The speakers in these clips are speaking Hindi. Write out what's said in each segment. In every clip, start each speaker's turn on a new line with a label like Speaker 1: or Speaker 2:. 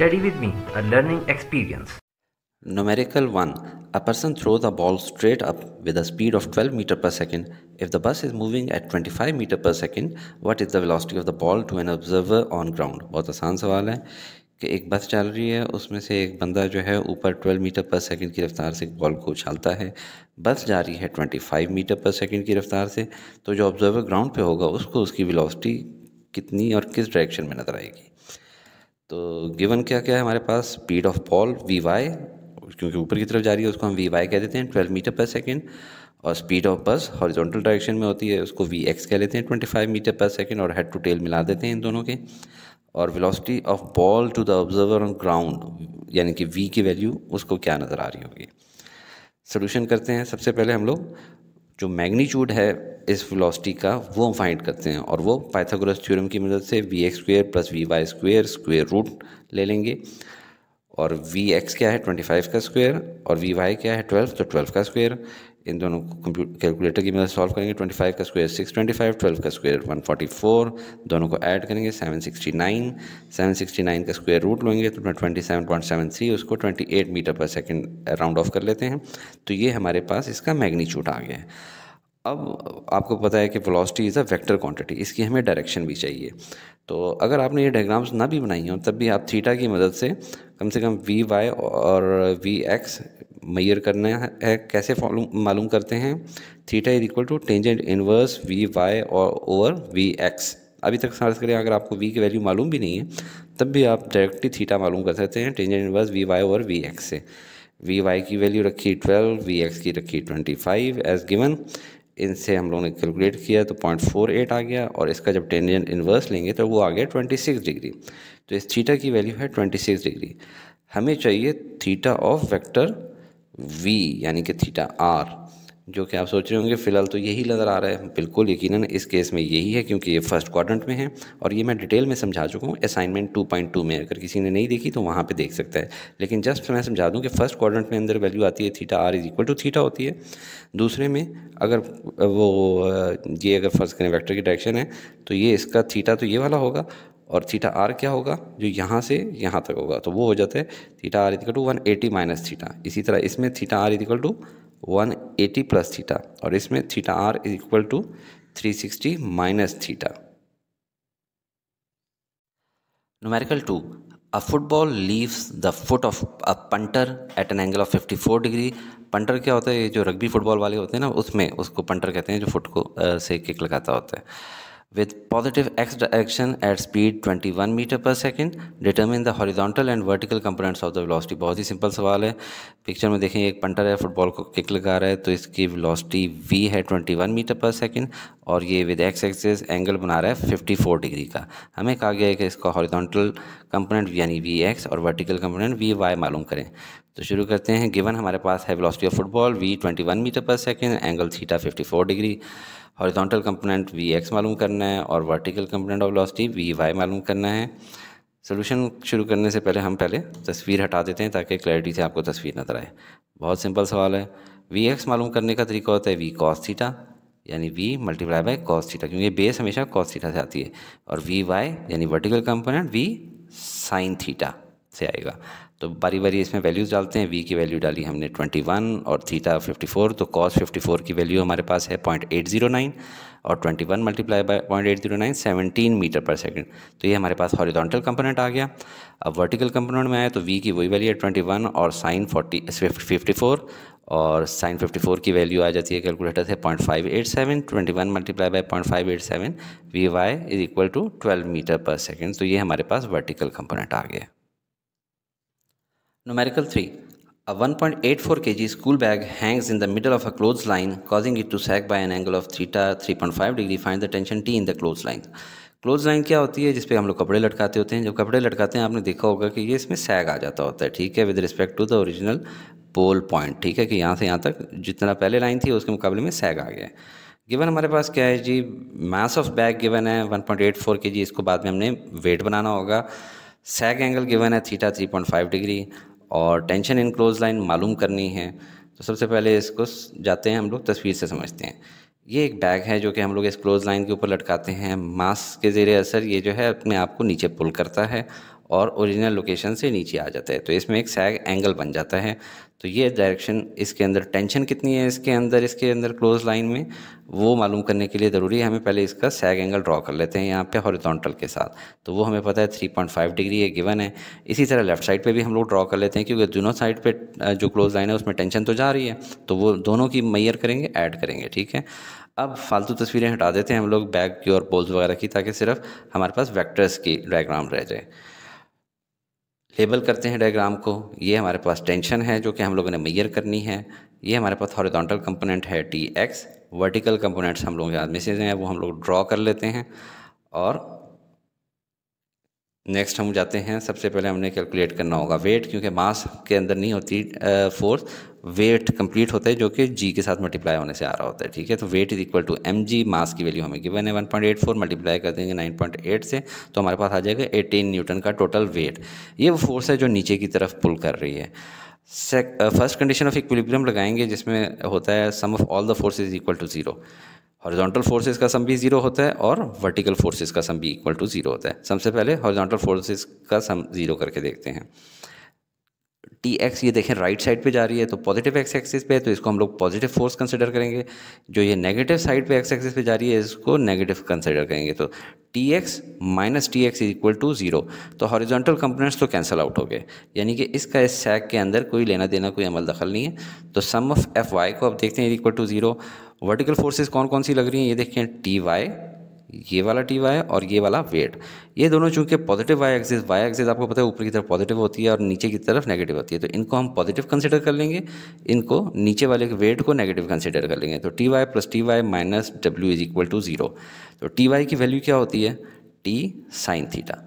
Speaker 1: Study with me, a learning experience.
Speaker 2: Numerical 1. A person throws a ball straight up with a speed of 12 meter per second. If the bus is moving at 25 meter per second, what is the velocity of the ball to an observer on ground? बहुत आसान सवाल है कि एक बस चल रही है, उसमें से एक बंदा जो है ऊपर 12 मीटर पर सेकंड की रफ्तार से बॉल को उछालता है। बस जा रही है 25 मीटर पर सेकंड की रफ्तार से, तो जो ऑब्जर्वर ग्राउंड पे होगा उसको उसकी वेलोसिटी कितनी और किस डायरेक्शन में नज़र आएगी। तो गिवन क्या क्या है हमारे पास, speed of ball v y, क्योंकि ऊपर की तरफ जा रही है उसको हम वी वाई कह देते हैं 12 मीटर पर सेकंड, और स्पीड ऑफ बस हॉरिजॉन्टल डायरेक्शन में होती है उसको वी एक्स कह लेते हैं 25 मीटर पर सेकंड, और हेड टू टेल मिला देते हैं इन दोनों के। और velocity of ball to the observer on ground यानी कि वी की वैल्यू उसको क्या नज़र आ रही होगी। सोल्यूशन करते हैं। सबसे पहले हम लोग जो मैग्नीट्यूड है इस वेलोसिटी का वो फाइंड करते हैं, और वो पाइथागोरस थ्योरम की मदद से V X square plus V Y square square root ले लेंगे। और वी एक्स क्या है 25 का स्क्वायर, और वी वाई क्या है 12, तो 12 का स्क्वायर। इन दोनों को कैलकुलेटर की मदद से सॉल्व करेंगे। 25 का स्क्वायर 625, 12 का स्क्वायर 144, दोनों को ऐड करेंगे 769, 769 का स्क्वायर रूट लेंगे तो 27.73, उसको 28 मीटर पर सेकंड राउंड ऑफ कर लेते हैं। तो ये हमारे पास इसका मैग्नीट्यूड आ गया है। अब आपको पता है कि velocity is a vector quantity, इसकी हमें डायरेक्शन भी चाहिए। तो अगर आपने ये डायग्राम्स ना भी बनाई हो तब भी आप थीटा की मदद से कम वी वाई और वी एक्स मेजर करना है। कैसे मालूम करते हैं, theta is equal to tangent inverse V Y और ओवर वी एक्स। अभी तक सर्च करें, अगर आपको वी की वैल्यू मालूम भी नहीं है तब भी आप डायरेक्टली थीटा मालूम कर सकते हैं tangent inverse V Y over V X से। वी वाई की वैल्यू रखी 12, वी एक्स की रखी 25 एज गिवन। इनसे हम लोगों ने कैलकुलेट किया तो 0.48 आ गया, और इसका जब टेंजेंट इन्वर्स लेंगे तो वो आ गया 26 डिग्री। तो इस थीटा की वैल्यू है 26 डिग्री। हमें चाहिए थीटा ऑफ वेक्टर v यानी कि थीटा r, जो कि आप सोच रहे होंगे फ़िलहाल तो यही नज़र आ रहा है। बिल्कुल यकीनन इस केस में यही है, क्योंकि ये फर्स्ट क्वाड्रेंट में है, और ये मैं डिटेल में समझा चुका हूँ असाइनमेंट 2.2 में। अगर किसी ने नहीं देखी तो वहाँ पे देख सकता है, लेकिन जस्ट मैं समझा दूँ कि फर्स्ट क्वाड्रेंट में अंदर वैल्यू आती है theta r is equal to theta होती है। दूसरे में अगर ये अगर फर्ज करें वेक्टर की डायरेक्शन है तो ये इसका थीटा तो ये वाला होगा, और थीटा आर क्या होगा जो यहाँ से यहाँ तक होगा, तो वो हो जाता है theta R equal to 180 minus theta. इसी तरह इसमें theta R equal to 180 plus theta, और इसमें theta R equal to 360 minus theta. Numerical 2. A football leaves the foot of a punter at an angle of 54 degree. Punter क्या होता है, ये जो रग्बी फुटबॉल वाले होते हैं ना, उसमें उसको पंटर कहते हैं जो फुट को से किक लगाता होता है। With positive x direction at speed 21 metre पर second, determine the horizontal and vertical components of the velocity. बहुत ही सिंपल सवाल है। पिक्चर में देखें, एक पंटर है, फुटबॉल को किक लगा रहा है, तो इसकी वेलोसिटी v है 21 मीटर पर सेकेंड, और ये विद एक्स एक्सिस एंगल बना रहा है 54 डिग्री का। हमें कहा गया है कि इसका हॉरिजॉन्टल कंपोनेंट यानी वी एक्स और वर्टिकल कंपोनेंट वी वाई मालूम करें। तो शुरू करते हैं। गिवन हमारे पास है velocity of football v 21 metre पर second, angle theta 54 degree, horizontal component v x मालूम करना है, और vertical component of velocity v y मालूम करना है। सोल्यूशन शुरू करने से पहले हम तस्वीर हटा देते हैं ताकि क्लैरिटी से आपको तस्वीर नजर आए। बहुत सिंपल सवाल है। वी एक्स मालूम करने का तरीका होता है वी कॉस थीटा, यानी V multiply by cos theta, क्योंकि बेस हमेशा कॉस थीटा से आती है, और वी वाई यानी vertical component V sine theta से आएगा। तो बारी बारी इसमें वैल्यूज़ डालते हैं। v की वैल्यू डाली हमने 21 और थीटा 54, तो cos 54 की वैल्यू हमारे पास है 0.809, और 21 मल्टीप्लाई बाय 0.809 17 मीटर पर सेकंड। तो ये हमारे पास हॉरिजॉन्टल कंपोनेंट आ गया। अब वर्टिकल कंपोनेंट में आया तो v की वही वैल्यू है 21 और साइन 54, और साइन 54 की वैल्यू आ जाती है कैलकुलेटर से 0.587, 21 multiply by 0.587, V Y is equal to 12 metre पर सेकेंड। तो ये हमारे पास वर्टिकल कंपोनेंट आ गया। Numerical 3. A 1.84 kg school bag hangs in the middle of a clothesline, causing it to sag by an angle of theta 3.5 degree. Find the tension T in the clothesline. क्लोथलाइन क्या होती है, जिसपे हम लोग कपड़े लटकाते होते हैं। जब कपड़े लटकाते हैं आपने देखा होगा कि ये इसमें सैग आ जाता होता है, ठीक है, with respect to the original pole point, ठीक है, कि यहाँ से यहाँ तक जितना पहले लाइन थी उसके मुकाबले में सैग आ गया है। गिवन हमारे पास क्या है जी, मास ऑफ बैग गिवन है 1.84 kg, इसको बाद में हमने वेट बनाना होगा। सैग एंगल गिवन है थीटा 3.5 डिग्री, और टेंशन इन क्लोज लाइन मालूम करनी है। तो सबसे पहले इसको जाते हैं हम लोग तस्वीर से समझते हैं। ये एक बैग है जो कि हम लोग इस क्लोज लाइन के ऊपर लटकाते हैं। मास के ज़ेरे असर ये जो है अपने आप को नीचे पुल करता है, और ओरिजिनल लोकेशन से नीचे आ जाता है, तो इसमें एक सैग एंगल बन जाता है। तो ये डायरेक्शन, इसके अंदर टेंशन कितनी है इसके अंदर क्लोज लाइन में, वो मालूम करने के लिए ज़रूरी है हमें पहले इसका सैग एंगल ड्रॉ कर लेते हैं यहाँ पे हॉरिजॉन्टल के साथ। तो वो हमें पता है 3.5 डिग्री ये गिवन है। इसी तरह लेफ्ट साइड पे भी हम लोग ड्रॉ कर लेते हैं, क्योंकि दोनों साइड पे जो क्लोज लाइन है उसमें टेंशन तो जा रही है, तो वो दोनों की मेजर करेंगे, ऐड करेंगे, ठीक है। अब फालतू तस्वीरें हटा देते हैं हम लोग बैक की और पोल्स वगैरह की, ताकि सिर्फ हमारे पास वेक्टर्स की डायग्राम रह जाए। लेबल करते हैं डायग्राम को। ये हमारे पास टेंशन है जो कि हम लोगों ने मेजर करनी है। ये हमारे पास हॉरिजॉन्टल कंपोनेंट है Tx, वर्टिकल कंपोनेंट्स हम लोग याद में से हैं वो हम लोग ड्रॉ कर लेते हैं। और नेक्स्ट हम जाते हैं, सबसे पहले हमने कैलकुलेट करना होगा वेट, क्योंकि मास के अंदर नहीं होती फोर्स, वेट कंप्लीट होता है जो कि जी के साथ मल्टीप्लाई होने से आ रहा होता है, ठीक है। तो weight is equal to mg, mass की वैल्यू हमें गिवन है 1.84, मल्टीप्लाई कर देंगे 9.8 से, तो हमारे पास आ जाएगा 18 न्यूटन का टोटल वेट। ये वो फोर्स है जो नीचे की तरफ पुल कर रही है। फर्स्ट कंडीशन ऑफ इक्विलिब्रियम लगाएंगे जिसमें होता है sum of all the forces is equal to zero. Horizontal forces का सम भी जीरो होता है और वर्टिकल फोर्सेस का सम भी इक्वल टू जीरो होता है। सबसे पहले हॉरिजॉन्टल फोर्सेस का सम जीरो करके देखते हैं। Tx ये देखें राइट साइड पे जा रही है, तो पॉजिटिव एक्स एक्सिस पे है, तो इसको हम लोग पॉजिटिव फोर्स कंसिडर करेंगे। जो ये नेगेटिव साइड पे एक्स एक्सिस पे जा रही है इसको नेगेटिव कंसिडर करेंगे। तो Tx minus Tx is equal to zero. तो हॉरिजॉन्टल कंपोनेंट्स तो कैंसिल आउट हो गए, यानी कि इसका इस सैग के अंदर कोई लेना देना, कोई अमल दखल नहीं है। तो सम ऑफ Fy को अब देखते हैं equal to zero. Vertical forces कौन कौन सी लग रही हैं ये देखें, Ty, ये वाला Ty और ये वाला वेट, ये दोनों चूंकि पॉजिटिव वाई एक्सिस आपको पता है ऊपर की तरफ पॉजिटिव होती है और नीचे की तरफ नेगेटिव होती है, तो इनको हम पॉजिटिव कंसिडर कर लेंगे, इनको नीचे वाले वेट को नेगेटिव कंसिडर कर लेंगे। तो Ty plus Ty minus W is equal to zero. तो Ty की वैल्यू क्या होती है, T साइन थीटा।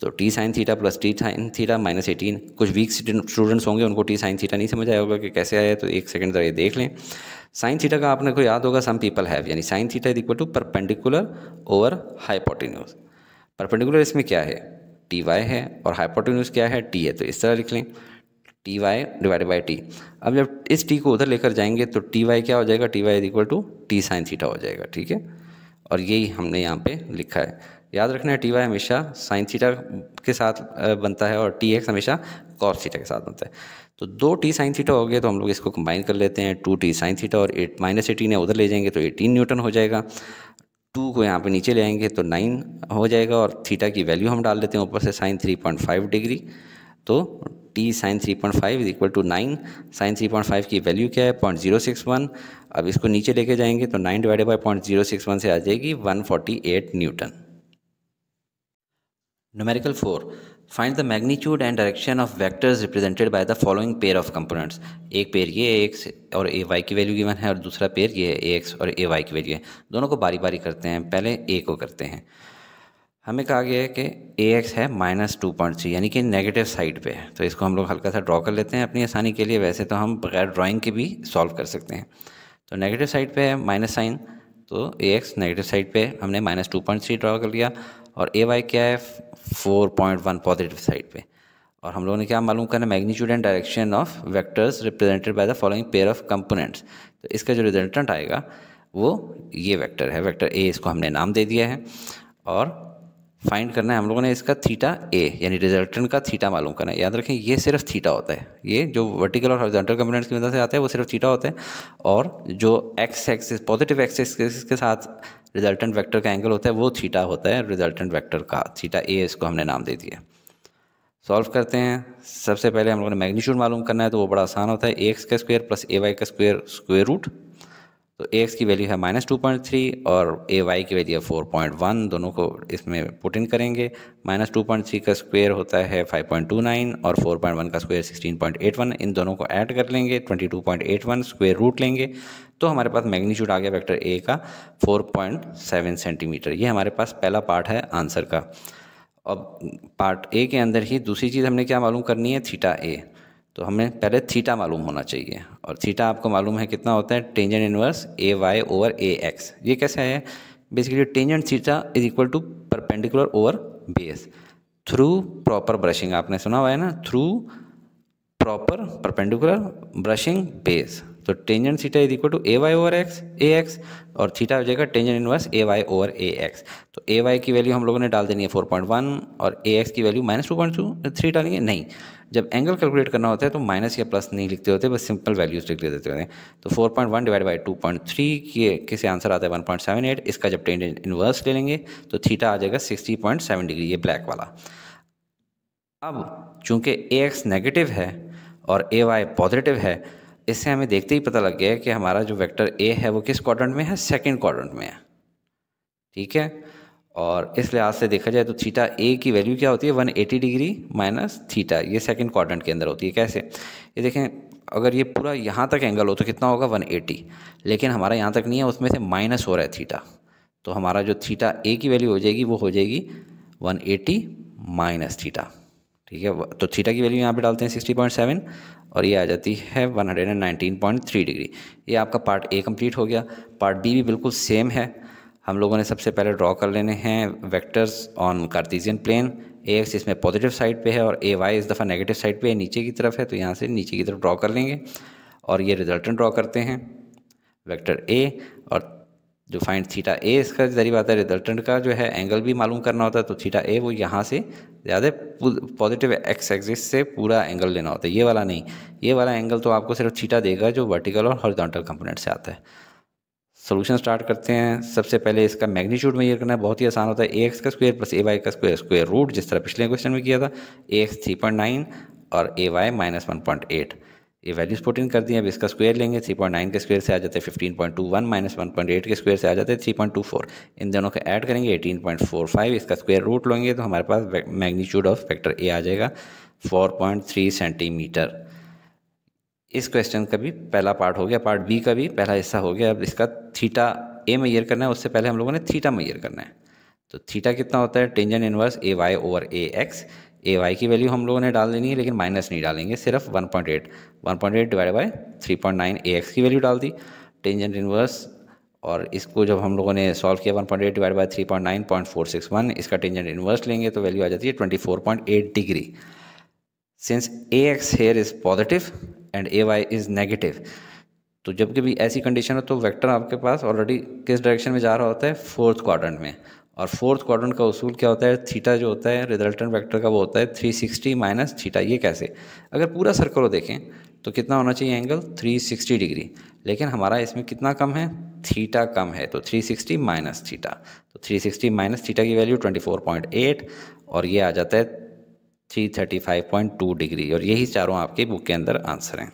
Speaker 2: तो T sine theta plus T sine theta minus 18। कुछ वीक स्टूडेंट्स होंगे उनको T साइन थीटा नहीं समझ आया होगा कि कैसे आया, तो एक सेकंड जरा ये देख लें। साइन थीटा का आपने को याद होगा, सम पीपल हैव, यानी sine theta is equal to perpendicular over hypotenuse. Perpendicular इसमें क्या है, Ty है, और हाइपोटेन्यूज क्या है, T है। तो इस तरह लिख लें Ty डिवाइडेड बाई T। अब जब इस T को उधर लेकर जाएंगे तो Ty क्या हो जाएगा, Ty is equal to T sine theta हो जाएगा, ठीक है। और यही हमने यहाँ पे लिखा है। याद रखना है Ty हमेशा साइन थीटा के साथ बनता है और Tx हमेशा कॉस थीटा के साथ बनता है। तो 2T साइन थीटा हो गया, तो हम लोग इसको कंबाइन कर लेते हैं। 2T साइन थीटा और माइनस 18 है उधर ले जाएंगे तो 18 न्यूटन हो जाएगा। 2 को यहाँ पे नीचे ले आएंगे तो 9 हो जाएगा, और थीटा की वैल्यू हम डाल देते हैं ऊपर से साइन 3.5 डिग्री। तो T sine 3.5 is equal to 9। Sine 3.5 की वैल्यू क्या है, 0.061। अब इसको नीचे लेके जाएंगे तो 9 डिवाइडेड बाई 0.061 से आ जाएगी 148 Newton. Numerical 4. Find the magnitude and direction of vectors represented by the following pair of components. एक पेयर ये ax और ay की वैल्यू गिवन है और दूसरा पेयर ये है ax और ay की वैल्यू है। दोनों को बारी बारी करते हैं, पहले a को करते हैं। हमें कहा गया है कि ax है -2.3, यानी कि नेगेटिव साइड पे है, तो इसको हम लोग हल्का सा ड्रॉ कर लेते हैं अपनी आसानी के लिए। वैसे तो हम बगैर ड्राइंग के भी सॉल्व कर सकते हैं। तो नेगेटिव साइड पे है माइनस साइन, तो ax नेगेटिव साइड पे हमने -2.3 ड्रॉ कर लिया, और ay क्या है 4.1 पॉजिटिव साइड पे। और हम लोगों ने क्या मालूम करना, magnitude and direction of vectors represented by the following pair of components. तो इसका जो रिजल्टेंट आएगा वो ये वेक्टर है, वेक्टर ए, इसको हमने नाम दे दिया है। और फाइंड करना है हम लोगों ने इसका थीटा ए, यानी रिजल्टेंट का थीटा मालूम करना है। याद रखें ये सिर्फ थीटा होता है, ये जो वर्टिकल और हॉरिजॉन्टल कंपोनेंट्स की मदद से आता है वो सिर्फ थीटा होता है। और जो x axis positive x axis के साथ रिजल्टेंट वेक्टर का एंगल होता है वो थीटा होता है रिजल्टेंट वेक्टर का, थीटा ए इसको हमने नाम दे दिया। सॉल्व करते हैं। सबसे पहले हम लोगों ने मैग्नीट्यूड मालूम करना है, तो वो बड़ा आसान होता है, एक्स का स्क्वायर प्लस ay का स्क्वायर रूट। तो ax की वैल्यू है -2.3 और ay की वैल्यू है 4.1, दोनों को इसमें पुट इन करेंगे। -2.3 का स्क्वायर होता है 5.29 और 4.1 का स्क्वायर 16.81, इन दोनों को ऐड कर लेंगे 22.81, स्क्वायर रूट लेंगे तो हमारे पास मैग्नीट्यूड आ गया वेक्टर a का 4.7 सेंटीमीटर। ये हमारे पास पहला पार्ट है आंसर का। अब पार्ट ए के अंदर ही दूसरी चीज़ हमने क्या मालूम करनी है, थीटा ए। तो हमें पहले थीटा मालूम होना चाहिए, और थीटा आपको मालूम है कितना होता है, tangent inverse a y over a x. ये कैसे है, basically tangent theta is equal to perpendicular over base through proper brushing. आपने सुना हुआ है ना, through proper perpendicular brushing base. तो tangent theta is equal to a y over x a x, और थीटा हो जाएगा tangent inverse a y over a x. तो ए वाई की वैल्यू हम लोगों ने डाल देनी है 4.1 और ए एक्स की वैल्यू -2.3 डालेंगे। नहीं, जब एंगल कैलकुलेट करना होता है तो माइनस या प्लस नहीं लिखते होते, बस सिंपल वैल्यूज लिख देते होते हैं। तो 4.1 डिवाइड बाई 2.3 किसे आंसर आता है 1.78। इसका जब टेंजेंट इनवर्स ले लेंगे तो थीटा आ जाएगा 60.7 डिग्री, ये ब्लैक वाला। अब चूंकि ए एक्स नेगेटिव है और ए वाई पॉजिटिव है, इससे हमें देखते ही पता लग गया कि हमारा जो वेक्टर ए है वो किस क्वाड्रेंट में है, सेकंड क्वाड्रेंट में है। ठीक है, और इस लिहाज से देखा जाए तो थीटा ए की वैल्यू क्या होती है 180 डिग्री माइनस थीटा, ये सेकंड क्वाड्रेंट के अंदर होती है। कैसे, ये देखें, अगर ये पूरा यहाँ तक एंगल हो तो कितना होगा 180, लेकिन हमारा यहाँ तक नहीं है, उसमें से माइनस हो रहा है थीटा। तो हमारा जो थीटा ए की वैल्यू हो जाएगी वो हो जाएगी 180 माइनस थीटा। ठीक है, तो थीटा की वैल्यू यहाँ पे डालते हैं 60.7 और ये आ जाती है 119.3 डिग्री। ये आपका पार्ट ए कंप्लीट हो गया। पार्ट बी भी बिल्कुल सेम है। हम लोगों ने सबसे पहले ड्रॉ कर लेने हैं vectors on Cartesian plane. A X इसमें पॉजिटिव साइड पे है और ए वाई इस दफ़ा नेगेटिव साइड पे है, नीचे की तरफ है, तो यहाँ से नीचे की तरफ ड्रॉ कर लेंगे और ये रिजल्टेंट ड्रॉ करते हैं वेक्टर ए। और जो फाइंड थीटा ए, इसका जरिए आता है रिजल्टेंट का जो है एंगल भी मालूम करना होता है। तो थीटा ए वो यहाँ से ज़्यादा पॉजिटिव एक्स एक्सिस से पूरा एंगल लेना होता है, ये वाला नहीं। ये वाला एंगल तो आपको सिर्फ थीटा देगा जो वर्टिकल और हॉरिजॉन्टल कंपोनेंट से आता है। सोल्यूशन स्टार्ट करते हैं। सबसे पहले इसका मैग्नीट्यूड मेजर करना है, बहुत ही आसान होता है। ए एक्स का स्क्वायर प्लस ए वाई का स्क्वायर, स्क्वायर रूट, जिस तरह पिछले क्वेश्चन में किया था। ए एक्स 3.9 और ए वाई -1.8, ये वैल्यूज पुट इन कर दी। अब इसका स्क्वायर लेंगे, 3.9 के स्क्वायर से आ जाते हैं 15.21 माइनस 1.8 के स्क्वायर से आ जाते हैं 3.24। इन दोनों को ऐड करेंगे 18.45, इसका स्क्वायर रूट लेंगे तो हमारे पास मैग्नीट्यूड ऑफ वेक्टर ए आ जाएगा 4.3 सेंटीमीटर। इस क्वेश्चन का भी पहला पार्ट हो गया। पार्ट बी का भी पहला हिस्सा हो गया। अब इसका थीटा ए मेजर करना है, उससे पहले हम लोगों ने थीटा मेजर करना है। तो थीटा कितना होता है, tangent inverse a y over a x. A Y की वैल्यू हम लोगों ने डाल देनी है, लेकिन माइनस नहीं डालेंगे, सिर्फ 1.8 डिवाइड बाई 3.9 ए एक्स की वैल्यू डाल दी टेंजेंट इनवर्स। और इसको जब हम लोगों ने सॉल्व किया 1.8 डिवाइड बाई 3.9.461, इसका टेंजेंट इनवर्स लेंगे तो वैल्यू आ जाती है 24.8 degree. Since A X here is positive and A Y is negative, तो जब कभी ऐसी कंडीशन हो तो वेक्टर आपके पास ऑलरेडी किस डायरेक्शन में जा रहा होता है, फोर्थ क्वाड्रेंट में। और फोर्थ क्वाड्रेंट का उसूल क्या होता है, थीटा जो होता है रिजल्टेंट वेक्टर का वो होता है 360 माइनस थीटा। ये कैसे, अगर पूरा सर्कल को देखें तो कितना होना चाहिए एंगल 360 डिग्री, लेकिन हमारा इसमें कितना कम है, थीटा कम है, तो 360 माइनस थीटा। तो 360 माइनस थीटा की वैल्यू 24.8 और ये आ जाता है 335.2 डिग्री। और यही चारों आपके बुक के अंदर आंसर हैं।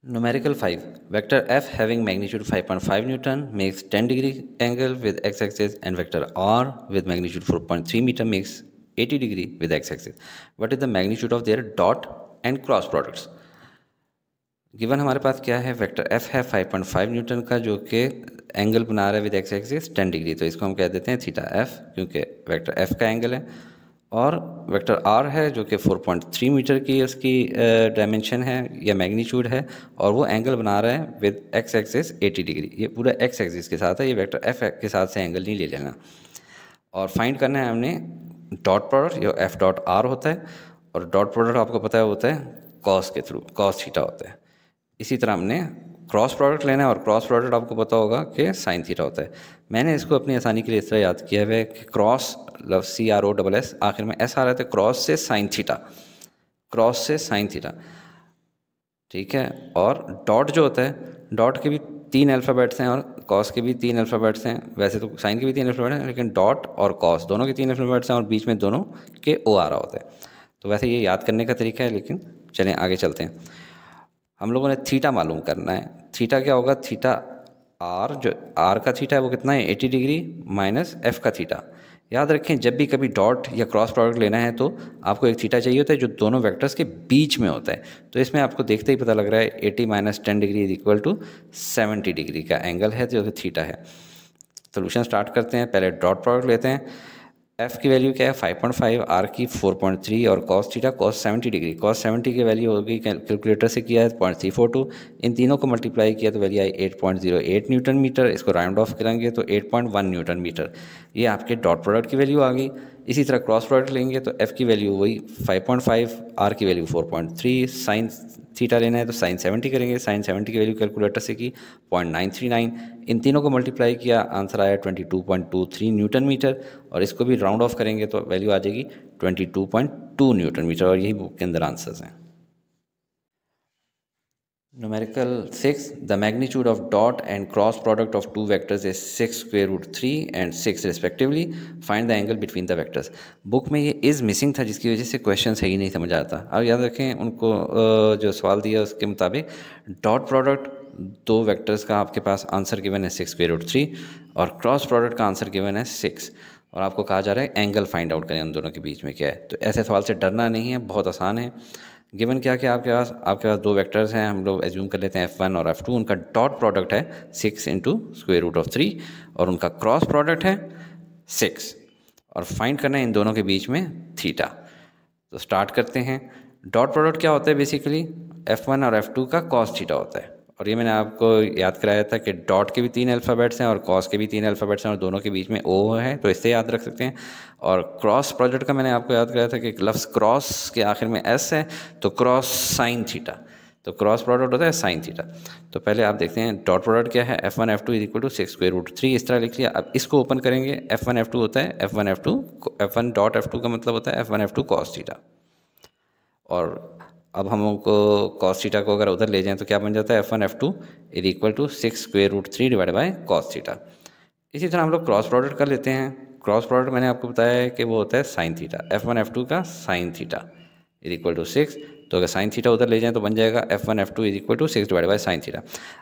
Speaker 2: Numerical 5. Vector f having magnitude 5.5 Newton makes 10 degree angle with x-axis, and vector r with magnitude 4.3 meter makes 80 degree with x-axis. What is the magnitude of their dot and cross products? Given हमारे पास क्या है, वेक्टर f है 5.5 न्यूटन का जो कि एंगल बना रहा है विद एक्स एक्सिस 10 डिग्री, तो इसको हम कह देते हैं थीटा f क्योंकि वेक्टर f का एंगल है। और वेक्टर r है जो कि 4.3 मीटर की उसकी डायमेंशन है या मैग्नीट्यूड है, और वो एंगल बना रहा है विद एक्स एक्सिस 80 डिग्री। ये पूरा एक्स एक्सिस के साथ है, ये वेक्टर f के साथ से एंगल नहीं ले लेना। और फाइंड करना है हमने डॉट प्रोडक्ट, जो f डॉट r होता है, और डॉट प्रोडक्ट आपको पता है होता है कॉस के थ्रू, कॉस थीटा होता है। इसी तरह हमने क्रॉस प्रोडक्ट लेना है, और क्रॉस प्रोडक्ट आपको पता होगा कि साइन थीटा होता है। मैंने इसको अपनी आसानी के लिए इस तरह याद किया है कि क्रॉस मतलब CROSS आखिर में S आ रहा था, क्रॉस से साइन थीटा, क्रॉस से साइन थीटा, ठीक है। और डॉट जो होता है, डॉट के भी 3 अल्फ़ाबेट्स हैं और कॉस के भी 3 अल्फ़ाबेट्स हैं। वैसे तो साइन के भी 3 अल्फ़ाबेट हैं, लेकिन डॉट और कॉस दोनों के 3 अल्फ़ाबेट्स हैं और बीच में दोनों के O आ रहा होता है। तो वैसे ये याद करने का तरीका है, लेकिन चलें आगे चलते हैं। हम लोगों ने थीटा मालूम करना है। थीटा क्या होगा, थीटा आर, जो आर का थीटा है वो कितना है 80 डिग्री माइनस एफ़ का थीटा। याद रखें जब भी कभी डॉट या क्रॉस प्रोडक्ट लेना है तो आपको एक थीटा चाहिए होता है जो दोनों वेक्टर्स के बीच में होता है। तो इसमें आपको देखते ही पता लग रहा है 80 minus 10 degree is equal to 70 degree का एंगल है जो कि थीटा है। सोल्यूशन स्टार्ट करते हैं। पहले डॉट प्रोडक्ट लेते हैं। एफ की वैल्यू क्या है 5.5, आर की 4.3 और cos theta cos 70 degree. cos 70 की वैल्यू होगी कैलकुलेटर से किया है 0.342, इन तीनों को मल्टीप्लाई किया तो वैल्यू आई 8.08 न्यूटन मीटर। इसको राउंड ऑफ करेंगे तो 8.1 न्यूटन मीटर। ये आपके डॉट प्रोडक्ट की वैल्यू आ गई। इसी तरह क्रॉस प्रोडक्ट लेंगे तो एफ की वैल्यू वही 5.5, आर की वैल्यू 4.3, साइन थीटा लेना है तो साइन 70 करेंगे। साइन 70 की वैल्यू कैलकुलेटर से की 0.939, इन तीनों को मल्टीप्लाई किया, आंसर आया 22.23 न्यूटन मीटर। और इसको भी राउंड ऑफ करेंगे तो वैल्यू आ जाएगी 22.2 न्यूटन मीटर। और यही बुक के अंदर आंसर्स हैं। Numerical 6, the magnitude of dot and cross product of two vectors is 6 square root 3 and 6 respectively. Find the angle between the vectors. Book में ये इज़ मिसिंग था जिसकी वजह से क्वेश्चन सही नहीं समझ आता। अब याद रखें उनको जो सवाल दिया उसके मुताबिक डॉट प्रोडक्ट दो वेक्टर्स का आपके पास आंसर गिवन है 6 स्क्वायर रूट 3 और क्रॉस प्रोडक्ट का आंसर गिवन है 6 और आपको कहा जा रहा है एंगल फाइंड आउट करें उन दोनों के बीच में क्या है। तो ऐसे सवाल से डरना नहीं है, बहुत आसान है। गिवन क्या क्या आपके पास दो वेक्टर्स हैं, हम लोग एज्यूम कर लेते हैं F1 और F2। उनका डॉट प्रोडक्ट है 6 इंटू स्क्वायर रूट ऑफ 3 और उनका क्रॉस प्रोडक्ट है 6 और फाइंड करना है इन दोनों के बीच में थीटा। तो स्टार्ट करते हैं। डॉट प्रोडक्ट क्या होता है, बेसिकली F1 और F2 का कॉस थीटा होता है। और ये मैंने आपको याद कराया था कि डॉट के भी 3 अल्फ़ाबेट्स हैं और कॉस के भी 3 अल्फ़ाबेट्स हैं और दोनों के बीच में ओ है, तो इससे याद रख सकते हैं। और क्रॉस प्रोडक्ट का मैंने आपको याद कराया था कि लफ्ज़ क्रॉस के आखिर में एस है तो क्रॉस साइन थीटा, तो क्रॉस प्रोडक्ट होता है साइन थीटा। तो पहले आप देखते हैं डॉट प्रोडक्ट क्या है, F1 F2 is equal to 6 square root 3, इस तरह लिख लिया। अब इसको ओपन करेंगे, F1 F2 होता है F1 डॉट F2 का मतलब होता है F1 F2 कॉस थीटा। और अब हम उनको कॉस थीटा को अगर उधर ले जाएं तो क्या बन जाता है F1 F2 is equal to 6 square root 3 divide by cos theta. इसी तरह हम लोग क्रॉस प्रोडक्ट कर लेते हैं। क्रॉस प्रोडक्ट मैंने आपको बताया है कि वो होता है साइन थीटा, F1 F2 का sine theta is equal to 6। तो अगर साइन थीटा उधर ले जाएं तो बन जाएगा F1 F2 is equal to 6 divide by sine theta.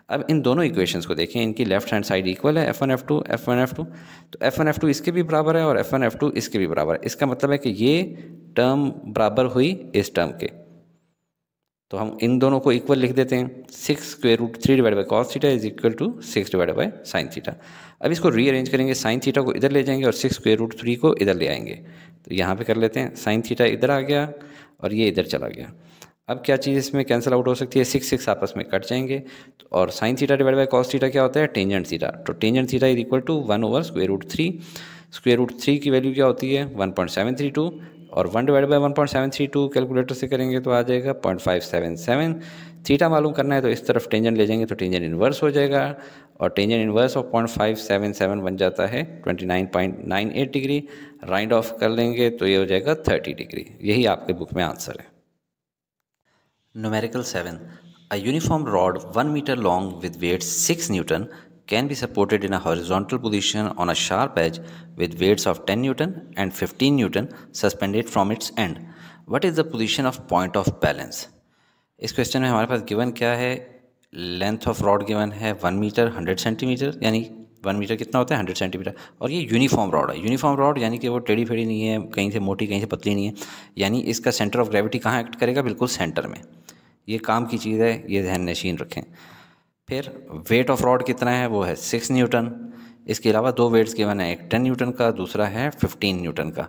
Speaker 2: अब इन दोनों इक्वेशंस को देखें, इनकी लेफ्ट हैंड साइड इक्वल है F1 F2 तो F1 F2 इसके भी बराबर है और F1 F2 इसके भी बराबर है। इसका मतलब है कि ये टर्म बराबर हुई इस टर्म के, तो हम इन दोनों को इक्वल लिख देते हैं। 6 square root 3 divide by cos theta is equal to 6 divide by sine theta. अब इसको रीअरेंज करेंगे, साइन थीटा को इधर ले जाएंगे और 6 स्क्वायर रूट 3 को इधर ले आएंगे। तो यहाँ पे कर लेते हैं, साइन थीटा इधर आ गया और ये इधर चला गया। अब क्या चीज़ इसमें कैंसिल आउट हो सकती है, 6 आपस में कट जाएंगे। और sine theta divide by cos theta क्या होता है, टेंजेंट थीटा। तो tangent theta is equal to 1 over square root 3। Square root 3 की वैल्यू क्या होती है 1.732 और 1 डिवाइड बाई 1.732 कैलकुलेटर से करेंगे तो आ जाएगा 0.577। थीटा मालूम करना है तो इस तरफ टेंजेंट ले जाएंगे तो टेंजेंट इन्वर्स हो जाएगा और टेंजेंट इन्वर्स ऑफ 0.577 बन जाता है 29.98 डिग्री। राउंड ऑफ कर लेंगे तो ये हो जाएगा 30 डिग्री। यही आपके बुक में आंसर है। Numerical 7. A uniform rod 1 meter long with weight 6 Newton can be supported in a horizontal position on a sharp edge with weights of 10 Newton and 15 Newton suspended from its end. What is the position of point of balance? इस क्वेश्चन में हमारे पास गिवन क्या है, लेंथ ऑफ रॉड गिवन है 1 मीटर 100 सेंटीमीटर, यानी 1 मीटर कितना होता है 100 सेंटीमीटर। और ये यूनिफॉर्म रॉड है। यूनिफॉर्म रॉड यानी कि वो टेढ़ी फेढ़ी नहीं है, कहीं से मोटी कहीं से पतली नहीं है, यानी इसका सेंटर ऑफ ग्रेविटी कहाँ एक्ट करेगा, बिल्कुल सेंटर में। ये काम की चीज़ है, ये ध्यान नशीन रखें। फिर वेट ऑफ रॉड कितना है, वो है 6 न्यूटन। इसके अलावा दो वेट्स गिवन है, एक 10 न्यूटन का, दूसरा है 15 न्यूटन का।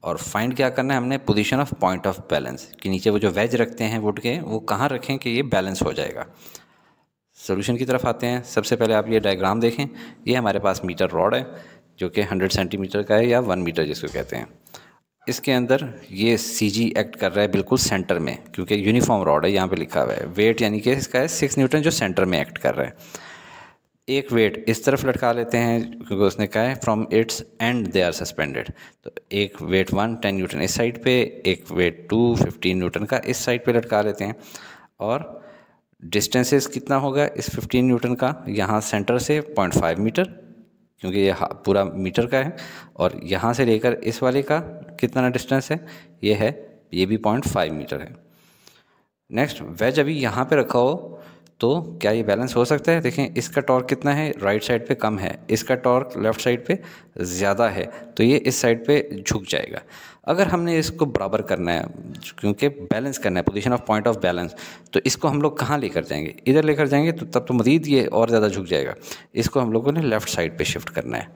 Speaker 2: और फाइंड क्या करना है हमने, position of point of balance, कि नीचे वो जो वेज रखते हैं वुड के, वो कहाँ रखें कि ये बैलेंस हो जाएगा। सोल्यूशन की तरफ आते हैं। सबसे पहले आप ये डायग्राम देखें, ये हमारे पास मीटर रॉड है जो कि 100 सेंटीमीटर का है या 1 मीटर जिसको कहते हैं। इसके अंदर ये CG एक्ट कर रहा है बिल्कुल सेंटर में, क्योंकि यूनिफॉर्म रॉड है, यहाँ पे लिखा हुआ है। वेट यानी कि इसका है 6 न्यूटन जो सेंटर में एक्ट कर रहा है। एक वेट इस तरफ लटका लेते हैं क्योंकि उसने कहा है from its end they are suspended. तो एक वेट 1 10 न्यूटन इस साइड पे, एक वेट 2 15 न्यूटन का इस साइड पे लटका लेते हैं। और डिस्टेंसेस कितना होगा इस 15 न्यूटन का, यहाँ सेंटर से 0.5 मीटर, क्योंकि ये पूरा मीटर का है। और यहाँ से लेकर इस वाले का कितना डिस्टेंस है, ये है, ये भी 0.5 मीटर है। नेक्स्ट, वेज अभी यहाँ पे रखा हो तो क्या ये बैलेंस हो सकता है। देखें इसका टॉर्क कितना है, राइट साइड पे कम है, इसका टॉर्क लेफ़्ट साइड पे ज़्यादा है, तो ये इस साइड पे झुक जाएगा। अगर हमने इसको बराबर करना है, क्योंकि बैलेंस करना है, position of point of balance, तो इसको हम लोग कहाँ लेकर जाएंगे, इधर लेकर जाएंगे तो तब तो मज़ीद ये और ज़्यादा झुक जाएगा। इसको हम लोगों ने लेफ़्ट साइड पे शिफ्ट करना है,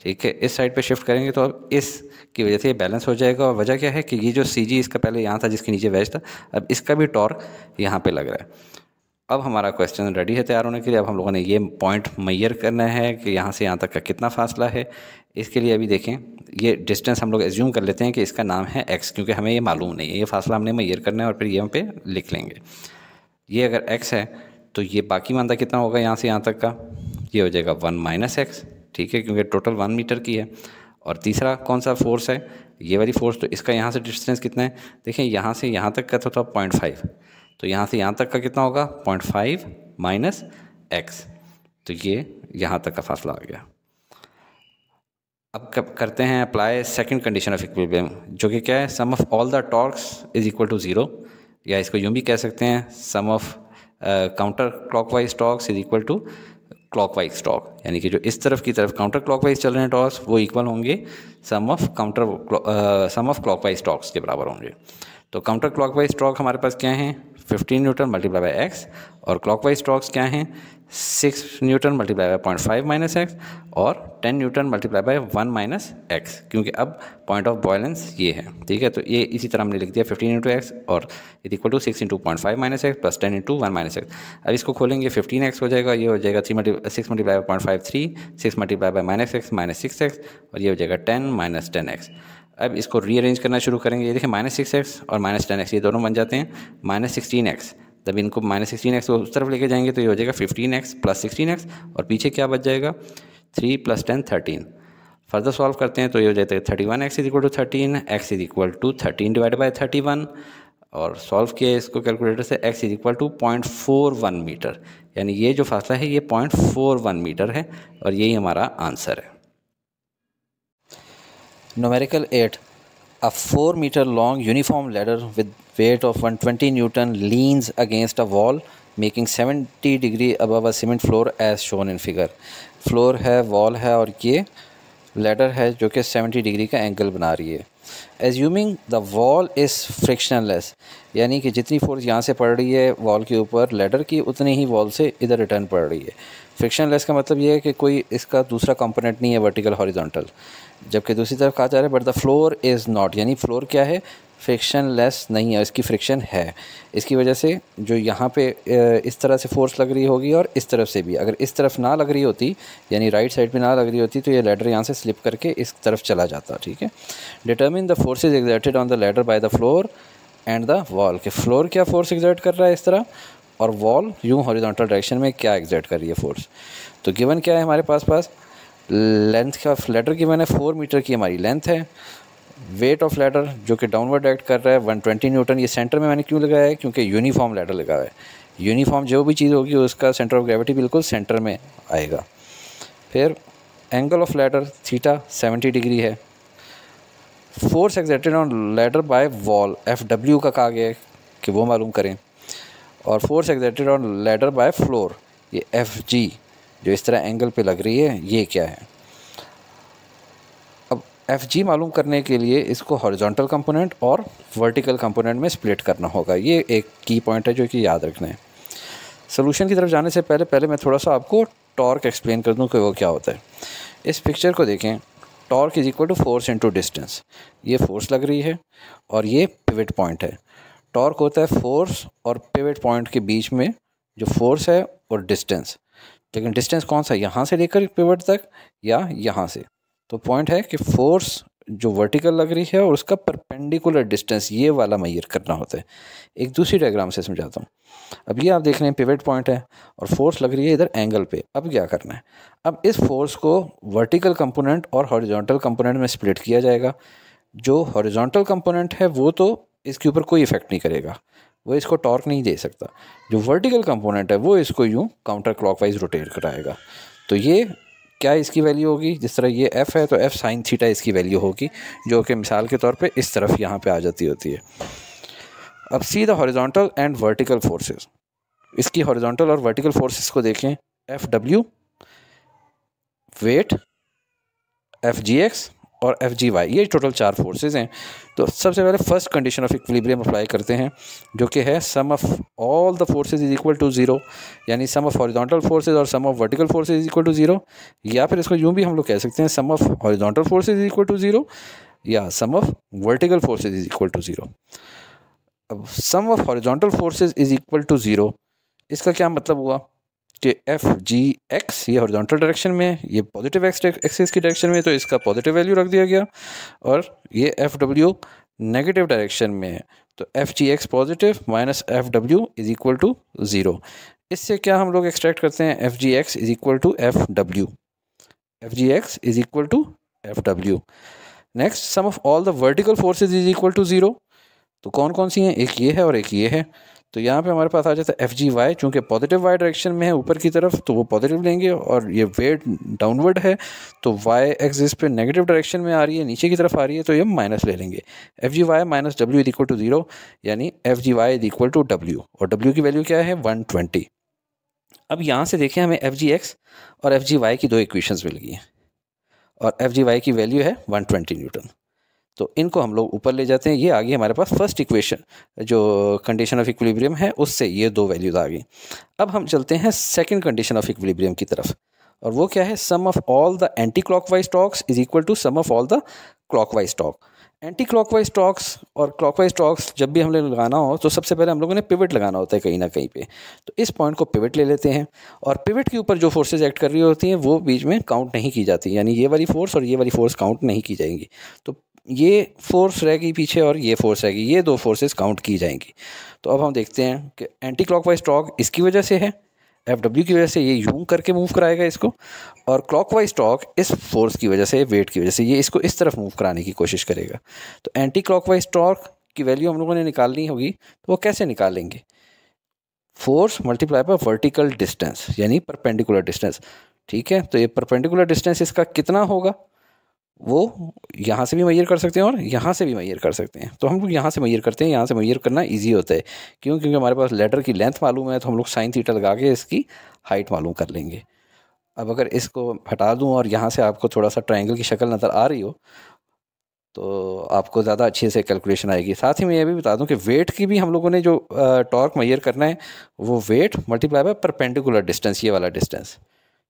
Speaker 2: ठीक है, इस साइड पे शिफ्ट करेंगे तो अब इसकी वजह से ये बैलेंस हो जाएगा। और वजह क्या है कि ये जो सी जी इसका पहले यहाँ था जिसके नीचे वेज था, अब इसका भी टॉर्क यहाँ पे लग रहा है। अब हमारा क्वेश्चन रेडी है तैयार होने के लिए। अब हम लोगों ने ये पॉइंट मेजर करना है कि यहाँ से यहाँ तक का कितना फासला है। इसके लिए अभी देखें, ये डिस्टेंस हम लोग एज्यूम कर लेते हैं कि इसका नाम है x, क्योंकि हमें ये मालूम नहीं है। ये फासला हमने मेजर करना है और फिर ये हम पे लिख लेंगे। ये अगर x है तो ये बाकी मानदा कितना होगा यहाँ से यहाँ तक का, ये हो जाएगा 1 - x, ठीक है, क्योंकि टोटल 1 मीटर की है। और तीसरा कौन सा फोर्स है, ये वाली फोर्स, तो इसका यहाँ से डिस्टेंस कितना है, देखें यहाँ से यहाँ तक का तो था 0.5, तो यहाँ से यहाँ तक का कितना होगा 0.5 - x, तो ये यहाँ तक का फासला आ गया। अब कब करते हैं apply second condition of equilibrium, जो कि क्या है, sum of all the torques is equal to 0, या इसको यूँ भी कह सकते हैं sum of counter clockwise torques is equal to clockwise torque, यानी कि जो इस तरफ की तरफ काउंटर क्लॉकवाइज चल रहे हैं टॉर्क्स वो इक्वल होंगे सम ऑफ क्लॉकवाइज टॉर्क्स के बराबर होंगे। तो काउंटर क्लॉकवाइज टॉर्क हमारे पास क्या है 15 न्यूटन मल्टीप्लाई बाय x, और क्लॉकवाइज टॉर्क्स क्या हैं 6 न्यूटन मल्टीप्लाई बाय 0.5 - x और 10 न्यूटन मल्टीप्लाई बाय 1 - x, क्योंकि अब पॉइंट ऑफ बॉयलेंस ये है, ठीक है। तो ये इसी तरह हमने लिख दिया 15 × x और is equal to 6 × 0.5 - x plus 10 × 1 - x। अब इसको खोलेंगे 15x हो जाएगा, ये हो जाएगा 6 multiply by 0.5 3, 6 multiply by -x -6x, और ये हो जाएगा 10 - 10x। अब इसको रीअरेंज करना शुरू करेंगे, ये देखिए -6x और -10x ये दोनों बन जाते हैं -16x। जब इनको -16x को उस तरफ लेके जाएंगे तो ये हो जाएगा 15x + 16x, और पीछे क्या बच जाएगा 3 + 10 13। फर्दर सॉल्व करते हैं तो ये हो जाता है 31x is equal to 13, x is equal to 13 divide by 31, और सॉल्व किया इसको कैलकुलेटर से, x is equal to 0.41 metre, यानी ये जो फासला है ये 0.41 मीटर है, और यही हमारा आंसर है। Numerical 8. A 4 meter long uniform ladder with weight of 120 Newton leans against a wall making 70 degree above a cement floor as shown in figure. Floor है, वॉल है, और ये लैडर है जो कि 70 डिग्री का एंगल बना रही है। Assuming the wall is frictionless, यानी कि जितनी फोर्स यहाँ से पड़ रही है वॉल के ऊपर लैडर की, उतनी ही वॉल से इधर रिटर्न पड़ रही है। फ्रिक्शनलेस का मतलब ये है कि कोई इसका दूसरा कंपोनेंट नहीं है वर्टिकल हॉरिजॉन्टल, जबकि दूसरी तरफ कहा जा रहा है but the floor is not, यानी फ्लोर क्या है फ्रिक्शनलेस नहीं है, इसकी फ्रिक्शन है। इसकी वजह से जो यहाँ पे इस तरह से फोर्स लग रही होगी और इस तरफ से भी, अगर इस तरफ ना लग रही होती यानी राइट साइड पे ना लग रही होती तो ये लैडर यहाँ से स्लिप करके इस तरफ चला जाता, ठीक है। Determine the forces exerted on the ladder by the floor and the wall, के फ्लोर क्या फोर्स एक्सर्ट कर रहा है इस तरह, और वॉल यूँ हॉरिजॉन्टल डायरेक्शन में क्या एक्सर्ट कर रही है फोर्स। तो गिवन क्या है हमारे पास लेंथ का लैडर गिवन है 4 मीटर की हमारी लेंथ है। वेट ऑफ लैडर जो कि डाउनवर्ड एक्ट कर रहा है 120 न्यूटन। ये सेंटर में मैंने क्यों लगाया है, क्योंकि यूनिफॉर्म लैडर लगा हुआ है। यूनिफॉर्म जो भी चीज़ होगी उसका सेंटर ऑफ ग्रेविटी बिल्कुल सेंटर में आएगा। फिर angle of ladder theta 70 degree है। Force exerted on ladder by wall FW का कहा गया है कि वो मालूम करें, और force exerted on ladder by floor ये FG जो इस तरह एंगल पे लग रही है ये क्या है। अब FG मालूम करने के लिए इसको हॉरिजॉन्टल कंपोनेंट और वर्टिकल कंपोनेंट में स्प्लिट करना होगा। ये एक की पॉइंट है जो कि याद रखना है। सोल्यूशन की तरफ जाने से पहले मैं थोड़ा सा आपको टॉर्क एक्सप्लेन कर दूं कि वो क्या होता है। इस पिक्चर को देखें, torque is equal to force into distance. ये फोर्स लग रही है और ये पिवट पॉइंट है। टॉर्क होता है फोर्स और पिवट पॉइंट के बीच में जो फोर्स है और डिस्टेंस, लेकिन डिस्टेंस कौन सा, यहाँ से लेकर पिवट तक या यहाँ से। तो पॉइंट है कि फोर्स जो वर्टिकल लग रही है और उसका परपेंडिकुलर डिस्टेंस ये वाला मेजर करना होता है। एक दूसरी डायग्राम से समझाता हूँ। अब ये आप देख रहे हैं पिवट पॉइंट है और फोर्स लग रही है इधर एंगल पे। अब क्या करना है, अब इस फोर्स को वर्टिकल कंपोनेंट और हॉरिजॉन्टल कंपोनेंट में स्प्लिट किया जाएगा। जो हॉरिजॉन्टल कंपोनेंट है वो तो इसके ऊपर कोई इफेक्ट नहीं करेगा, वो इसको टॉर्क नहीं दे सकता। जो वर्टिकल कंपोनेंट है वो इसको यूँ काउंटर क्लॉकवाइज रोटेट कराएगा। तो ये क्या इसकी वैल्यू होगी, जिस तरह ये F है तो F sin थीटा इसकी वैल्यू होगी, जो कि मिसाल के तौर पे इस तरफ यहाँ पे आ जाती होती है। अब see the horizontal and vertical forces. इसकी हॉरिजॉन्टल और वर्टिकल फोर्सेस को देखें। FW वेट, FGX
Speaker 3: और एफ जी वाई, ये टोटल 4 फोर्सेज हैं। तो सबसे पहले first condition of equilibrium apply करते हैं, जो कि है sum of all the forces is equal to 0, यानी सम ऑफ हॉरिजॉन्टल फोर्सेज और sum of vertical forces is equal to 0, या फिर इसको यूँ भी हम लोग कह सकते हैं sum of horizontal forces is equal to 0 या sum of vertical forces is equal to 0। अब sum of horizontal forces is equal to 0, इसका क्या मतलब हुआ कि एफ जी एक्स ये हॉरिजॉन्टल डायरेक्शन में है, ये पॉजिटिव एक्सिस की डायरेक्शन में है, तो इसका पॉजिटिव वैल्यू रख दिया गया, और ये एफ डब्ल्यू नेगेटिव डायरेक्शन में है, तो F ji X positive minus F W is equal to 0। इससे क्या हम लोग एक्सट्रैक्ट करते हैं, F G X is equal to F W, F ji X is equal to F W. Next, sum of all the vertical forces is equal to 0, तो कौन कौन सी हैं, एक ये है और एक ये है। तो यहाँ पे हमारे पास आ जाता है एफ जी वाई, चूँकि पॉजिटिव वाई डायरेक्शन में है ऊपर की तरफ, तो वो पॉजिटिव लेंगे, और ये वेट डाउनवर्ड है तो वाई एक्सिस पे नेगेटिव डायरेक्शन में आ रही है, नीचे की तरफ आ रही है, तो ये माइनस ले लेंगे। F ji Y minus W is equal to 0, यानी F ji Y is equal to W, और डब्ल्यू की वैल्यू क्या है 120। अब यहाँ से देखें हमें एफ जी एक्स और एफ जी वाई की 2 इक्वेशंस मिल गई हैं, और एफ जी वाई की वैल्यू है 120 न्यूटन। तो इनको हम लोग ऊपर ले जाते हैं, ये आ गई हमारे पास फर्स्ट इक्वेशन, जो कंडीशन ऑफ इक्विलिब्रियम है उससे ये 2 वैल्यूज आ गई। अब हम चलते हैं सेकंड कंडीशन ऑफ इक्विलिब्रियम की तरफ, और वो क्या है, sum of all the anticlockwise torques is equal to sum of all the clockwise torque. Anticlockwise torques और क्लॉकवाइज टॉर्क्स जब भी हमें लगाना हो तो सबसे पहले हम लोगों ने पिवट लगाना होता है कहीं ना कहीं पे, तो इस पॉइंट को पिवट ले लेते हैं, और पिवट के ऊपर जो फोर्सेज एक्ट कर रही होती हैं वो बीच में काउंट नहीं की जाती, यानी ये वाली फोर्स और ये वाली फोर्स काउंट नहीं की जाएंगी, तो ये फोर्स रहेगी पीछे और ये फोर्स रहेगी, ये 2 फोर्सेस काउंट की जाएंगी। तो अब हम देखते हैं कि एंटी क्लॉकवाइज टॉर्क इसकी वजह से है, एफ डब्ल्यू की वजह से ये यूं करके मूव कराएगा इसको, और क्लॉकवाइज टॉर्क इस फोर्स की वजह से, वेट की वजह से ये इसको इस तरफ मूव कराने की कोशिश करेगा। तो एंटी क्लॉकवाइज टॉर्क की वैल्यू हम लोगों ने निकालनी होगी, तो वो कैसे निकालेंगे, force multiply bye vertical distance, यानी परपेंडिकुलर डिस्टेंस। ठीक है, तो ये परपेंडिकुलर डिस्टेंस इसका कितना होगा, वो यहाँ से भी मेजर कर सकते हैं और यहाँ से भी मेजर कर सकते हैं। तो हम लोग यहाँ से मेजर करते हैं, यहाँ से मेजर करना इजी होता है, क्यों, क्योंकि हमारे पास लेटर की लेंथ मालूम है, तो हम लोग साइन थीटा लगा के इसकी हाइट मालूम कर लेंगे। अब अगर इसको हटा दूँ और यहाँ से आपको थोड़ा सा ट्रायंगल की शक्ल नज़र आ रही हो, तो आपको ज़्यादा अच्छे से कैलकुलेशन आएगी। साथ ही मैं ये भी बता दूं कि वेट की भी हम लोगों ने जो टॉर्क मेजर करना है, वो weight multiply by perpendicular distance, ये वाला डिस्टेंस।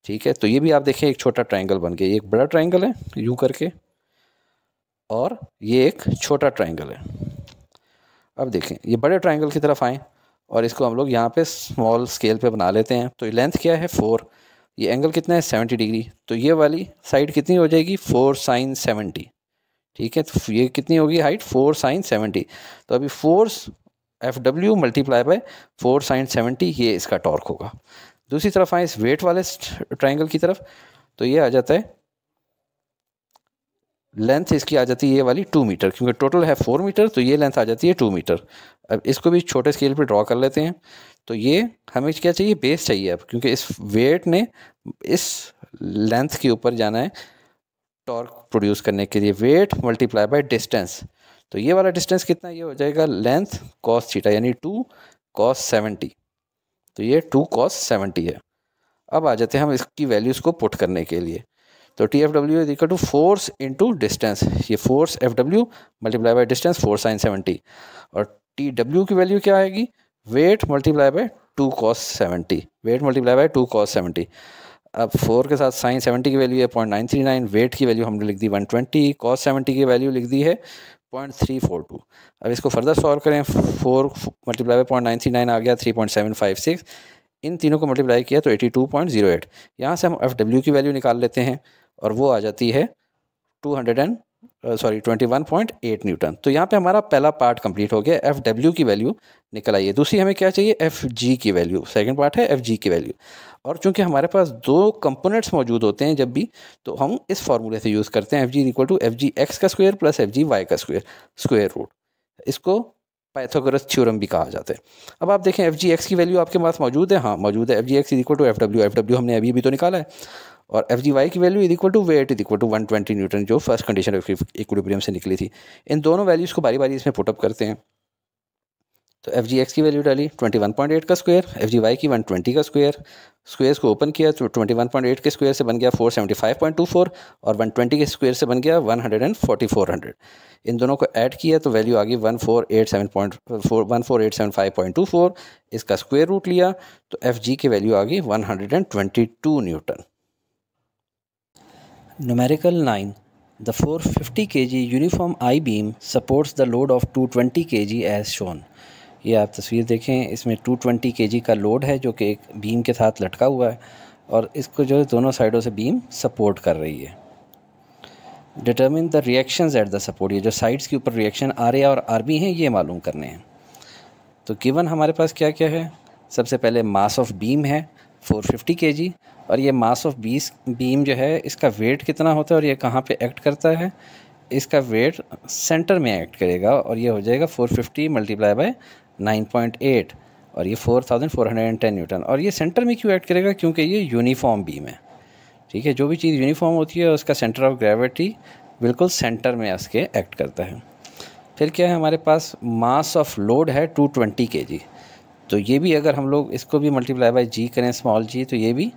Speaker 3: ठीक है, तो ये भी आप देखें एक छोटा ट्रायंगल बन गया, ये एक बड़ा ट्रायंगल है यूँ करके, और ये एक छोटा ट्रायंगल है। अब देखें, ये बड़े ट्रायंगल की तरफ आएँ और इसको हम लोग यहाँ पे स्मॉल स्केल पे बना लेते हैं। तो लेंथ क्या है 4, ये एंगल कितना है 70 डिग्री, तो ये वाली साइड कितनी हो जाएगी 4 sin 70। ठीक है, तो ये कितनी होगी हाइट 4 sin 70। तो अभी फोर्स एफ डब्ल्यू मल्टीप्लाई बाय 4 sin 70, ये इसका टॉर्क होगा। दूसरी तरफ आए इस वेट वाले ट्रायंगल की तरफ, तो ये आ जाता है, लेंथ इसकी आ जाती है ये वाली 2 मीटर, क्योंकि टोटल है 4 मीटर, तो ये लेंथ आ जाती है 2 मीटर। अब इसको भी छोटे स्केल पे ड्रॉ कर लेते हैं। तो ये हमें क्या चाहिए, बेस चाहिए अब, क्योंकि इस वेट ने इस लेंथ के ऊपर जाना है टॉर्क प्रोड्यूस करने के लिए। वेट मल्टीप्लाई बाय डिस्टेंस, तो ये वाला डिस्टेंस कितना, ये हो जाएगा लेंथ cos थीटा, यानी 2 cos 70। तो ये 2 cos 70 है। अब आ जाते हैं हम इसकी वैल्यूज़ को पुट करने के लिए। तो t f W is equal to force into distance, ये फोर्स एफ डब्ल्यू मल्टीप्लाई बाय डिस्टेंस 4 sin 70, और टी डब्ल्यू की वैल्यू क्या आएगी, weight multiply by 2 cos 70, weight multiply by 2 cos 70। अब 4 के साथ sin 70 की वैल्यू है 0.939, वेट की वैल्यू हमने लिख दी 120, cos 70 की वैल्यू लिख दी है 0.342। अब इसको फर्दर सॉल्व करें, 4 मल्टीप्लाई बाय 0.939 आ गया 3.756, इन तीनों को मल्टीप्लाई किया तो 82.08। यहाँ से हम एफ डब्ल्यू की वैल्यू निकाल लेते हैं, और वो आ जाती है 21.8 न्यूटन। तो यहाँ पे हमारा पहला पार्ट कंप्लीट हो गया, एफ डब्ल्यू की वैल्यू निकल आई है। दूसरी हमें क्या चाहिए, एफ जी की वैल्यू, सेकंड पार्ट है एफ जी की वैल्यू। और चूंकि हमारे पास 2 कंपोनेंट्स मौजूद होते हैं जब भी, तो हम इस फार्मूले से यूज़ करते हैं, F g equal to f ji x का स्क्वायर प्लस एफ जी वाई का स्क्वायर रूट। इसको पाइथागोरस थ्योरम भी कहा जाता है। अब आप देखें एफ जी एक्स की वैल्यू आपके पास मौजूद है, हाँ मौजूद है, f ji x equal to F डब्ल्यू हमने अभी भी तो निकाला है, और एफ जी वाई की value is equal to weight is equal to 120 Newton, जो फर्स्ट कंडीशन ऑफ इक्विलिब्रियम से निकली थी। इन दोनों वैल्यूज़ को बारी बारी इसमें पुटअप करते हैं। तो एफ जी एक्स की वैल्यू डाली 21.8 का स्क्वायर, एफ जी वाई की 120 का स्क्वायर, स्क्वेयर्स को ओपन किया तो 21.8 के स्क्वायर से बन गया 475.24 और 120 के स्क्वायर से बन गया 14400। इन दोनों को ऐड किया तो वैल्यू आ गई 1487.5.24। इसका स्क्वायर रूट लिया तो एफ जी की वैल्यू आ गई 122 Newton. Numerical 9. The 450 kg uniform I-beam supports the load of 220 kg as shown. ये आप तस्वीर देखें, इसमें 220 kg का लोड है जो कि एक बीम के साथ लटका हुआ है और इसको जो है दोनों साइडों से बीम सपोर्ट कर रही है। Determine the reactions at the support, ये जो साइड्स के ऊपर रिएक्शन आर ए और आर बी हैं ये मालूम करने हैं। तो गिवन हमारे पास क्या क्या है, सबसे पहले मास ऑफ बीम है 450 kg और ये मास ऑफ बीम जो है इसका वेट कितना होता है और ये कहाँ पे एक्ट करता है, इसका वेट सेंटर में एक्ट करेगा और ये हो जाएगा 450 मल्टीप्लाई बाय 9.8 और ये 4410 न्यूटन। और ये सेंटर में क्यों एक्ट करेगा, क्योंकि ये यूनिफॉर्म बीम है। ठीक है, जो भी चीज़ यूनिफॉर्म होती है उसका सेंटर ऑफ ग्रेविटी बिल्कुल सेंटर में उसके एक्ट करता है। फिर क्या है हमारे पास, मास ऑफ लोड है 220 kg, तो ये भी अगर हम लोग इसको भी मल्टीप्लाई बाय जी करें स्मॉल जी तो ये भी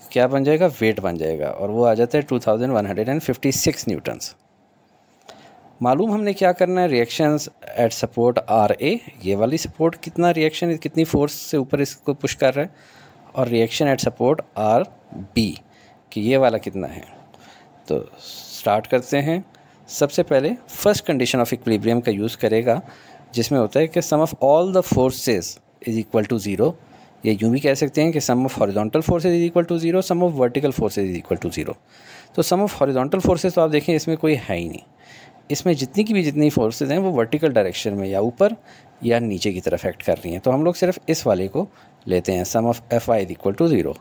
Speaker 3: क्या बन जाएगा, वेट बन जाएगा और वो आ जाता है 2156 न्यूटन्स। मालूम हमने क्या करना है, reactions eight support R A, ये वाली सपोर्ट कितना रिएक्शन कितनी फोर्स से ऊपर इसको पुश कर रहा है, और reaction at support R B कि ये वाला कितना है। तो स्टार्ट करते हैं। सबसे पहले फर्स्ट कंडीशन ऑफ इक्विलिब्रियम का यूज़ करेगा जिसमें होता है कि sum of all the forces is equal to zero. ये यूँ भी कह सकते हैं कि sum of horizontal forces is equal to zero, sum of vertical forces is equal to zero. तो सम ऑफ हॉरिजॉन्टल फोर्सेज तो आप देखें इसमें कोई है ही नहीं, इसमें जितनी फोर्सेज हैं वो वर्टिकल डायरेक्शन में या ऊपर या नीचे की तरफ एक्ट कर रही हैं। तो हम लोग सिर्फ इस वाले को लेते हैं, sum of f i is equal to zero,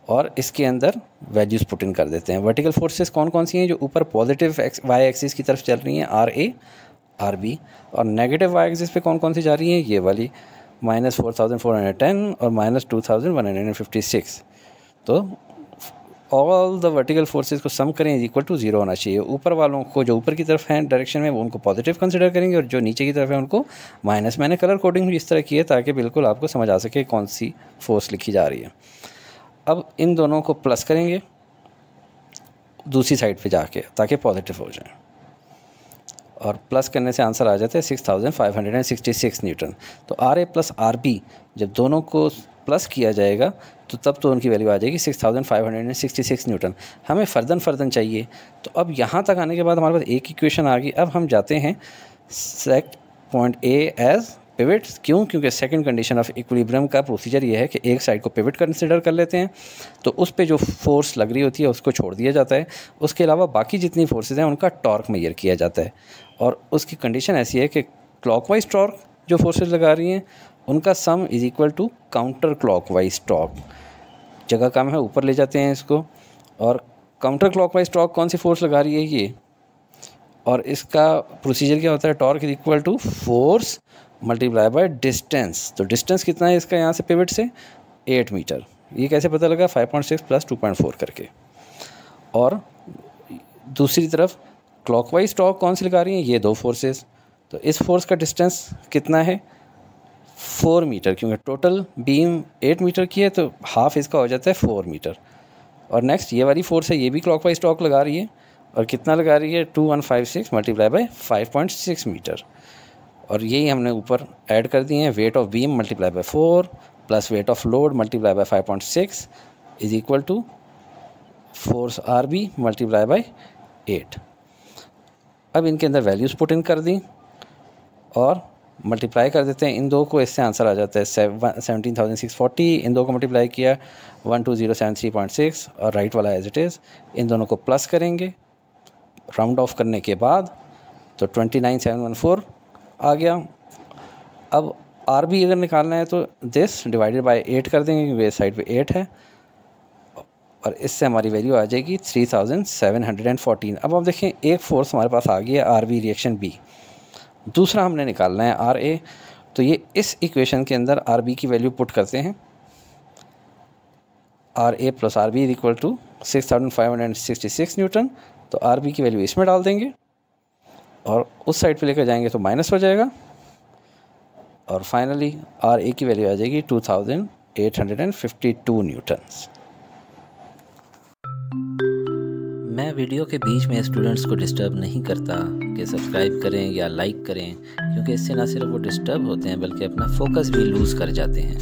Speaker 3: और इसके अंदर वैल्यूज़ पुट इन कर देते हैं। वर्टिकल फोर्सेस कौन कौन सी हैं, जो ऊपर पॉजिटिव वाई एक्सिस की तरफ चल रही हैं आर ए आर बी, और नेगेटिव वाई एक्सिस पे कौन कौन सी जा रही हैं, ये वाली -4410 और -2156। तो ऑल द वर्टिकल फोर्सेस को सम करें इज इक्वल टू ज़ीरो होना चाहिए। ऊपर वालों को जो ऊपर की तरफ हैं डायरेक्शन में वो उनको पॉजिटिव कंसिडर करेंगे और जो नीचे की तरफ है उनको माइनस। मैंने कलर कोडिंग भी इस तरह की है ताकि बिल्कुल आपको समझ आ सके कौन सी फोर्स लिखी जा रही है। अब इन दोनों को प्लस करेंगे दूसरी साइड पे जाके ताकि पॉजिटिव हो जाए, और प्लस करने से आंसर आ जाता है 6566 न्यूटन। तो R A plus R B जब दोनों को प्लस किया जाएगा तो तब तो उनकी वैल्यू आ जाएगी 6566 न्यूटन। हमें फर्दन चाहिए, तो अब यहाँ तक आने के बाद हमारे पास एक इक्वेशन आ गई। अब हम जाते हैं set point A as pivot. क्यों? क्योंकि सेकंड कंडीशन ऑफ इक्विलिब्रियम का प्रोसीजर ये है कि एक साइड को पिवट कंसिडर कर लेते हैं, तो उस पे जो फोर्स लग रही होती है उसको छोड़ दिया जाता है। उसके अलावा बाकी जितनी फोर्सेज हैं उनका टॉर्क मेजर किया जाता है, और उसकी कंडीशन ऐसी है कि क्लॉकवाइज टॉर्क जो फोर्सेज लगा रही हैं उनका sum is equal to counter clockwise torque. जगह कम है ऊपर ले जाते हैं इसको, और काउंटर क्लॉकवाइज टॉर्क कौन सी फोर्स लगा रही है ये, और इसका प्रोसीजर क्या होता है, torque is equal to force multiply by distance. तो डिस्टेंस कितना है इसका यहाँ से पिवट से, 8 मीटर। ये कैसे पता लगा, 5.6 प्लस 2.4 करके। और दूसरी तरफ क्लॉकवाइज टॉर्क कौन सी लगा रही हैं, ये दो फोर्सेस। तो इस फोर्स का डिस्टेंस कितना है, 4 मीटर, क्योंकि टोटल बीम 8 मीटर की है तो हाफ इसका हो जाता है 4 मीटर। और नेक्स्ट ये वाली फोर्स है, ये भी क्लॉकवाइज टॉर्क लगा रही है, और कितना लगा रही है, 2156 मल्टीप्लाई बाय 5.6 मीटर। और यही हमने ऊपर ऐड कर दिए हैं, weight of beam multiply by 4 plus weight of load multiply by 5.6 is equal to force R B multiply by 8। अब इनके अंदर वैल्यूज़ पुट इन कर दी और मल्टीप्लाई कर देते हैं इन दो को, इससे आंसर आ जाता है 17,640। इन दो को मल्टीप्लाई किया 12073.6 और राइट वाला एज इट इज़। इन दोनों को प्लस करेंगे राउंड ऑफ करने के बाद तो 29714 आ गया। अब आर बी अगर निकालना है तो दिस डिवाइडेड बाय 8 कर देंगे क्योंकि इस साइड पे 8 है, और इससे हमारी वैल्यू आ जाएगी 3714। अब आप देखें एक फोर्स हमारे पास आ गई है आर बी रिएक्शन बी, दूसरा हमने निकालना है आर ए। तो ये इस इक्वेशन के अंदर आर बी की वैल्यू पुट करते हैं, R A plus R B is equal to 6566 newton. तो आर बी की वैल्यू इसमें डाल देंगे और उस साइड पे लेकर जाएंगे तो माइनस हो जाएगा, और फाइनली आर ए की वैल्यू आ जाएगी 2852 न्यूटन्स।
Speaker 2: मैं वीडियो के बीच में स्टूडेंट्स को डिस्टर्ब नहीं करता कि सब्सक्राइब करें या लाइक करें, क्योंकि इससे ना सिर्फ वो डिस्टर्ब होते हैं बल्कि अपना फोकस भी लूज़ कर जाते हैं।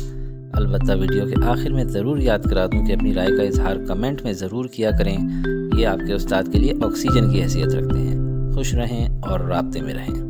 Speaker 2: अलबत्ता वीडियो के आखिर में ज़रूर याद करा दूं कि अपनी राय का इजहार कमेंट में ज़रूर किया करें। ये आपके उस्ताद के लिए ऑक्सीजन की हैसियत रखते हैं। खुश रहें और राब्ते में रहें।